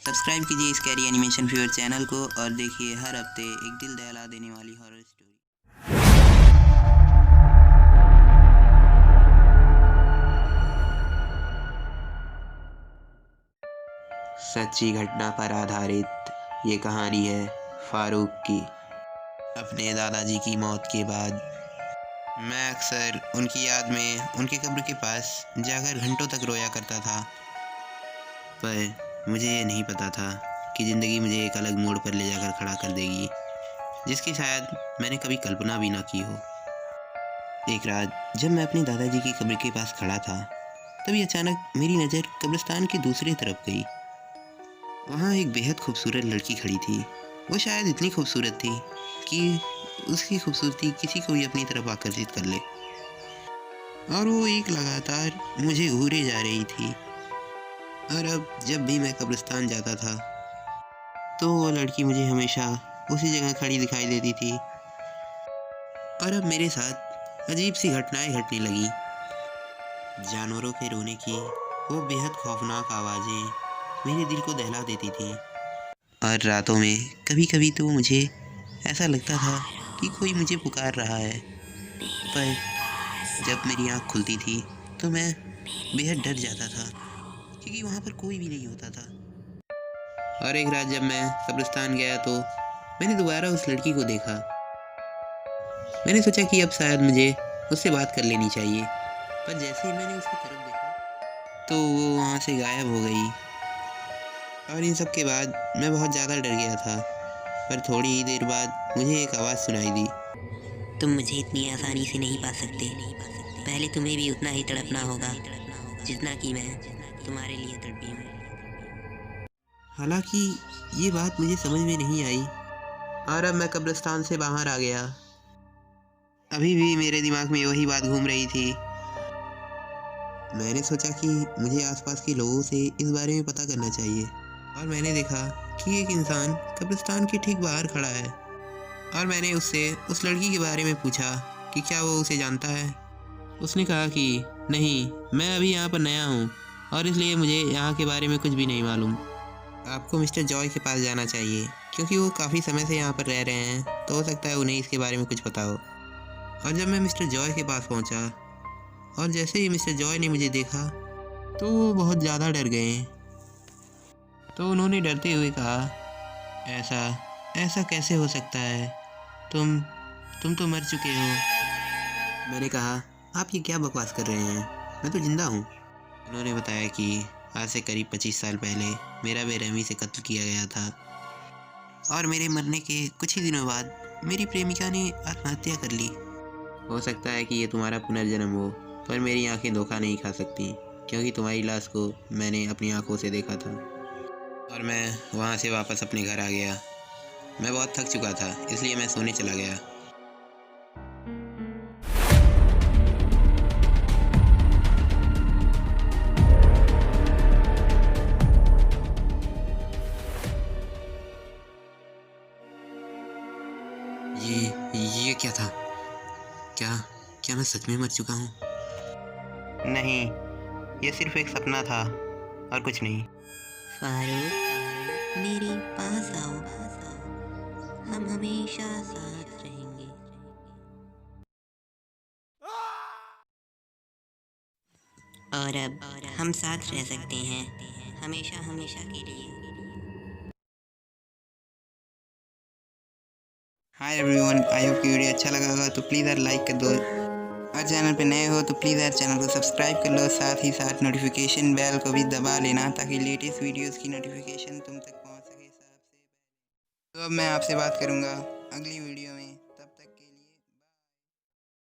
Subscribe कीजिए scary animation fever channel को और देखिए हर हफ्ते एक दिल दहला देने वाली हॉरर स्टोरी। सच्ची घटना पर आधारित ये कहानी है फारूक की। अपने दादाजी की मौत के बाद मैं अक्सर उनकी याद में उनके कब्र के पास जाकर घंटों तक रोया करता था, पर मुझे ये नहीं पता था कि ज़िंदगी मुझे एक अलग मोड़ पर ले जाकर खड़ा कर देगी, जिसकी शायद मैंने कभी कल्पना भी ना की हो। एक रात जब मैं अपने दादाजी की कब्र के पास खड़ा था, तभी अचानक मेरी नज़र कब्रिस्तान की दूसरी तरफ गई। वहाँ एक बेहद खूबसूरत लड़की खड़ी थी। वो शायद इतनी खूबसूरत थी कि उसकी खूबसूरती किसी को भी अपनी तरफ आकर्षित कर ले, और वो एक लगातार मुझे घूरे जा रही थी। और अब जब भी मैं कब्रिस्तान जाता था तो वो लड़की मुझे हमेशा उसी जगह खड़ी दिखाई देती थी। और अब मेरे साथ अजीब सी घटनाएं घटने लगी। जानवरों के रोने की वो बेहद खौफनाक आवाज़ें मेरे दिल को दहला देती थी। और रातों में कभी कभी तो मुझे ऐसा लगता था कि कोई मुझे पुकार रहा है, पर जब मेरी आँख खुलती थी तो मैं बेहद डर जाता था, क्योंकि वहाँ पर कोई भी नहीं होता था। और एक रात जब मैं कब्रिस्तान गया तो मैंने दोबारा उस लड़की को देखा। मैंने सोचा कि अब शायद मुझे उससे बात कर लेनी चाहिए, पर जैसे ही मैंने उसकी तरफ देखा तो वो वहाँ से गायब हो गई। और इन सब के बाद मैं बहुत ज़्यादा डर गया था, पर थोड़ी ही देर बाद मुझे एक आवाज़ सुनाई दी। तुम मुझे इतनी आसानी से नहीं पा सकते। पहले तुम्हें भी उतना ही तड़पना होगा जितना कि मैं तुम्हारे लिए तड़पी हूँ। हालांकि ये बात मुझे समझ में नहीं आई, और अब मैं कब्रिस्तान से बाहर आ गया। अभी भी मेरे दिमाग में वही बात घूम रही थी। मैंने सोचा कि मुझे आसपास के लोगों से इस बारे में पता करना चाहिए, और मैंने देखा कि एक इंसान कब्रिस्तान के ठीक बाहर खड़ा है। और मैंने उससे उस लड़की के बारे में पूछा कि क्या वो उसे जानता है। उसने कहा कि नहीं, मैं अभी यहाँ पर नया हूँ और इसलिए मुझे यहाँ के बारे में कुछ भी नहीं मालूम। आपको मिस्टर जॉय के पास जाना चाहिए, क्योंकि वो काफ़ी समय से यहाँ पर रह रहे हैं, तो हो सकता है उन्हें इसके बारे में कुछ पता हो। और जब मैं मिस्टर जॉय के पास पहुँचा, और जैसे ही मिस्टर जॉय ने मुझे देखा तो वो बहुत ज़्यादा डर गए। तो उन्होंने डरते हुए कहा, ऐसा ऐसा कैसे हो सकता है? तुम तो मर चुके हो। मैंने कहा, आप ये क्या बकवास कर रहे हैं? मैं तो जिंदा हूँ। उन्होंने बताया कि आज से करीब 25 साल पहले मेरा बेरहमी से कत्ल किया गया था, और मेरे मरने के कुछ ही दिनों बाद मेरी प्रेमिका ने आत्महत्या कर ली। हो सकता है कि ये तुम्हारा पुनर्जन्म हो, पर मेरी आंखें धोखा नहीं खा सकती, क्योंकि तुम्हारी लाश को मैंने अपनी आंखों से देखा था। और मैं वहाँ से वापस अपने घर आ गया। मैं बहुत थक चुका था, इसलिए मैं सोने चला गया। ये क्या था? क्या क्या मैं सच में मर चुका हूँ? नहीं, ये सिर्फ एक सपना था और कुछ नहीं। फारूक, मेरे पास आओ, हम हमेशा साथ रहेंगे। और अब हम साथ रह सकते हैं, हमेशा हमेशा के लिए। हाय एवरीवन, आई होप कि वीडियो अच्छा लगा होगा, तो प्लीज़ यार लाइक कर दो, और चैनल पे नए हो तो प्लीज़ यार चैनल को सब्सक्राइब कर लो। साथ ही साथ नोटिफिकेशन बेल को भी दबा लेना, ताकि लेटेस्ट वीडियोस की नोटिफिकेशन तुम तक पहुंच सके सबसे पहले। तो अब मैं आपसे बात करूंगा अगली वीडियो में।